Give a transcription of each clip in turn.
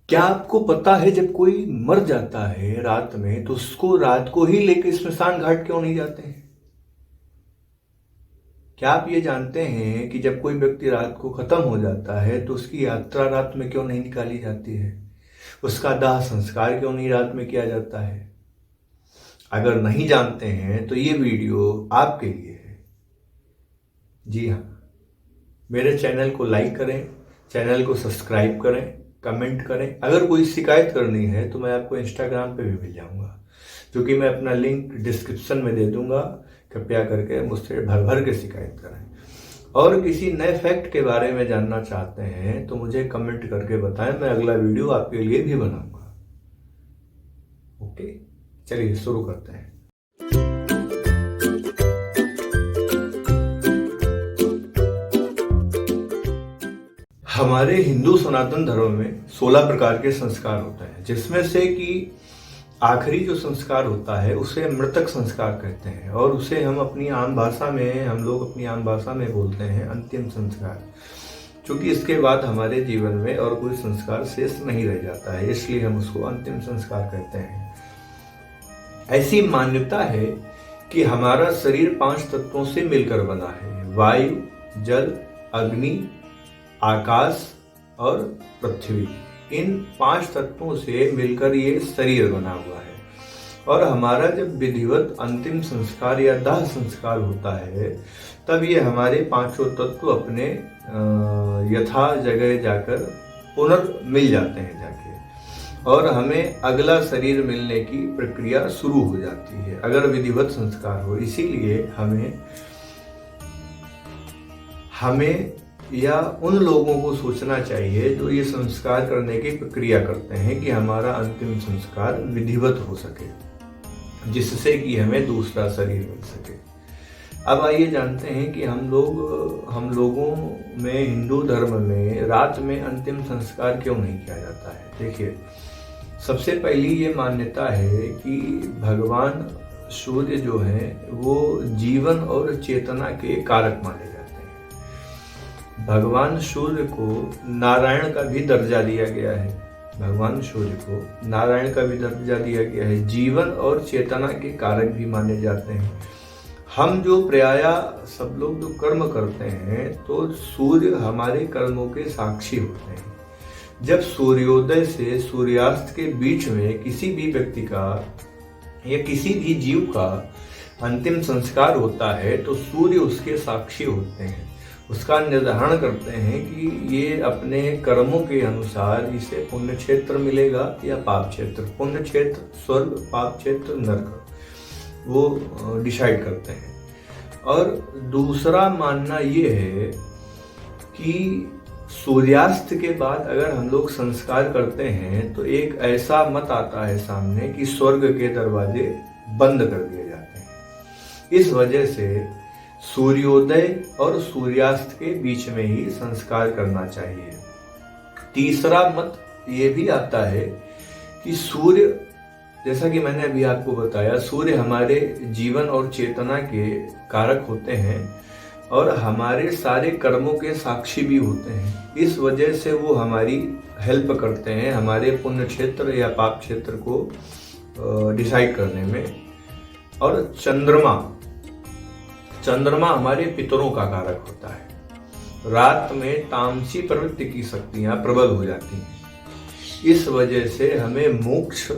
क्या आपको पता है जब कोई मर जाता है रात में तो उसको रात को ही लेकर स्मशान घाट क्यों नहीं जाते हैं? क्या आप ये जानते हैं कि जब कोई व्यक्ति रात को खत्म हो जाता है तो उसकी यात्रा रात में क्यों नहीं निकाली जाती है? उसका दाह संस्कार क्यों नहीं रात में किया जाता है? अगर नहीं जानते हैं तो ये वीडियो आपके लिए है। जी हाँ, मेरे चैनल को लाइक करें, चैनल को सब्सक्राइब करें, कमेंट करें। अगर कोई शिकायत करनी है तो मैं आपको इंस्टाग्राम पे भी मिल जाऊंगा, जो कि मैं अपना लिंक डिस्क्रिप्शन में दे दूंगा। कृपया करके मुझसे भर भर के शिकायत करें। और किसी नए फैक्ट के बारे में जानना चाहते हैं तो मुझे कमेंट करके बताएं, मैं अगला वीडियो आपके लिए भी बनाऊंगा। ओके, चलिए शुरू करते हैं। हमारे हिंदू सनातन धर्म में 16 प्रकार के संस्कार होते हैं, जिसमें से कि आखिरी जो संस्कार होता है उसे मृतक संस्कार कहते हैं, और उसे हम लोग अपनी आम भाषा में बोलते हैं अंतिम संस्कार। क्योंकि इसके बाद हमारे जीवन में और कोई संस्कार शेष नहीं रह जाता है, इसलिए हम उसको अंतिम संस्कार कहते हैं। ऐसी मान्यता है कि हमारा शरीर 5 तत्वों से मिलकर बना है: वायु, जल, अग्नि, आकाश और पृथ्वी। इन 5 तत्वों से मिलकर ये शरीर बना हुआ है। और हमारा जब विधिवत अंतिम संस्कार या दाह संस्कार होता है तब ये हमारे 5 तत्व अपने यथा जगह जाकर पुनर्मिल जाते हैं जाके, और हमें अगला शरीर मिलने की प्रक्रिया शुरू हो जाती है अगर विधिवत संस्कार हो। इसीलिए हमें या उन लोगों को सोचना चाहिए जो ये संस्कार करने की प्रक्रिया करते हैं कि हमारा अंतिम संस्कार विधिवत हो सके, जिससे कि हमें दूसरा शरीर मिल सके। अब आइए जानते हैं कि हम लोगों में हिंदू धर्म में रात में अंतिम संस्कार क्यों नहीं किया जाता है। देखिए, सबसे पहली ये मान्यता है कि भगवान सूर्य जो है वो जीवन और चेतना के कारक माने जाते हैं। भगवान सूर्य को नारायण का भी दर्जा दिया गया है। भगवान सूर्य को नारायण का भी दर्जा दिया गया है, जीवन और चेतना के कारक भी माने जाते हैं। हम जो सब लोग जो कर्म करते हैं तो सूर्य हमारे कर्मों के साक्षी होते हैं। जब सूर्योदय से सूर्यास्त के बीच में किसी भी व्यक्ति का या किसी भी जीव का अंतिम संस्कार होता है तो सूर्य उसके साक्षी होते हैं, उसका निर्धारण करते हैं कि ये अपने कर्मों के अनुसार इसे पुण्य क्षेत्र मिलेगा या पाप क्षेत्र। पुण्य क्षेत्र स्वर्ग, पाप क्षेत्र नरक, वो डिसाइड करते हैं। और दूसरा मानना ये है कि सूर्यास्त के बाद अगर हम लोग संस्कार करते हैं तो एक ऐसा मत आता है सामने कि स्वर्ग के दरवाजे बंद कर दिए जाते हैं। इस वजह से सूर्योदय और सूर्यास्त के बीच में ही संस्कार करना चाहिए। तीसरा मत ये भी आता है कि सूर्य, जैसा कि मैंने अभी आपको बताया, सूर्य हमारे जीवन और चेतना के कारक होते हैं और हमारे सारे कर्मों के साक्षी भी होते हैं। इस वजह से वो हमारी हेल्प करते हैं हमारे पुण्य क्षेत्र या पाप क्षेत्र को डिसाइड करने में। और चंद्रमा हमारे पितरों का कारक होता है। रात में तामसी प्रवृत्ति की शक्तियां प्रबल हो जाती हैं। इस वजह से हमें मोक्ष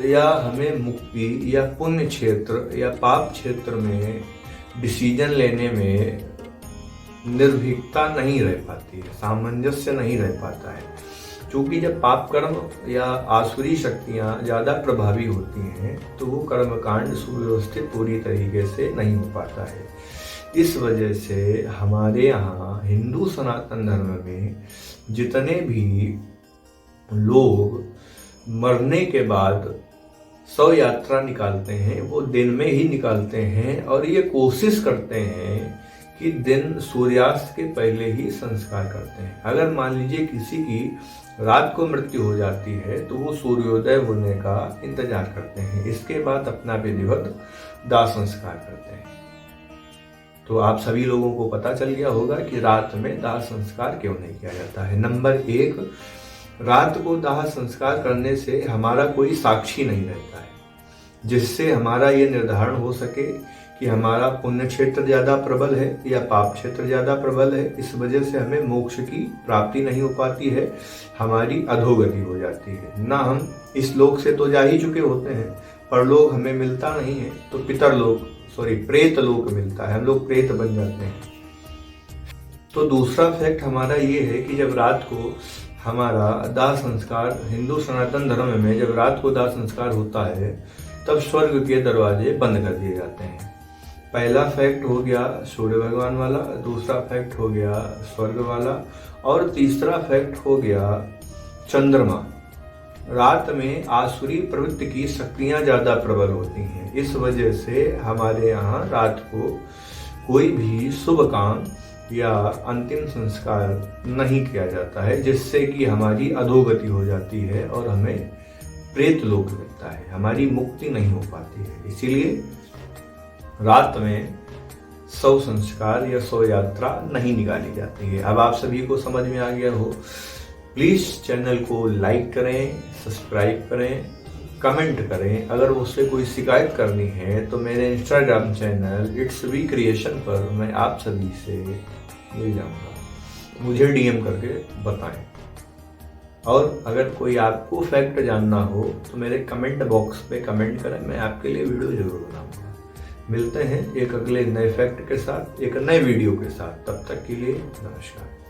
या हमें मुक्ति या पुण्य क्षेत्र या पाप क्षेत्र में डिसीजन लेने में निर्भीकता नहीं रह पाती है, सामंजस्य नहीं रह पाता है। क्योंकि जब पाप कर्म या आसुरी शक्तियां ज़्यादा प्रभावी होती हैं तो वो कर्मकांड सुव्यवस्थित पूरी तरीके से नहीं हो पाता है। इस वजह से हमारे यहाँ हिंदू सनातन धर्म में जितने भी लोग मरने के बाद शव यात्रा निकालते हैं वो दिन में ही निकालते हैं, और ये कोशिश करते हैं कि दिन सूर्यास्त के पहले ही संस्कार करते हैं। अगर मान लीजिए किसी की रात को मृत्यु हो जाती है तो वो सूर्योदय होने का इंतजार करते हैं, इसके बाद अपना विधिवत दाह संस्कार करते हैं। तो आप सभी लोगों को पता चल गया होगा कि रात में दाह संस्कार क्यों नहीं किया जाता है। नंबर 1, रात को दाह संस्कार करने से हमारा कोई साक्षी नहीं रहता है, जिससे हमारा ये निर्धारण हो सके कि हमारा पुण्य क्षेत्र ज्यादा प्रबल है या पाप क्षेत्र ज्यादा प्रबल है। इस वजह से हमें मोक्ष की प्राप्ति नहीं हो पाती है, हमारी अधोगति हो जाती है। ना हम इस लोक से तो जा ही चुके होते हैं, परलोक हमें मिलता नहीं है, तो प्रेत लोक मिलता है, हम लोग प्रेत बन जाते हैं। तो दूसरा फैक्ट हमारा ये है कि जब रात को हमारा दाह संस्कार, हिंदू सनातन धर्म में जब रात को दाह संस्कार होता है तब स्वर्ग के दरवाजे बंद कर दिए जाते हैं। पहला फैक्ट हो गया सूर्य भगवान वाला, दूसरा फैक्ट हो गया स्वर्ग वाला, और तीसरा फैक्ट हो गया चंद्रमा। रात में आसुरी प्रवृत्ति की शक्तियां ज्यादा प्रबल होती हैं, इस वजह से हमारे यहाँ रात को कोई भी शुभ काम या अंतिम संस्कार नहीं किया जाता है, जिससे कि हमारी अधोगति हो जाती है और हमें प्रेत लोक मिलता है, हमारी मुक्ति नहीं हो पाती है। इसीलिए रात में शव संस्कार या शव यात्रा नहीं निकाली जाती है। अब आप सभी को समझ में आ गया हो। प्लीज चैनल को लाइक करें, सब्सक्राइब करें, कमेंट करें। अगर उससे कोई शिकायत करनी है तो मेरे Instagram channel it's V creation पर मैं आप सभी से मिल जाऊंगा, मुझे डीएम करके बताएं। और अगर कोई आपको फैक्ट जानना हो तो मेरे कमेंट बॉक्स पे कमेंट करें, मैं आपके लिए वीडियो जरूर बनाऊंगा। मिलते हैं एक अगले नए फैक्ट के साथ, एक नए वीडियो के साथ। तब तक के लिए नमस्कार।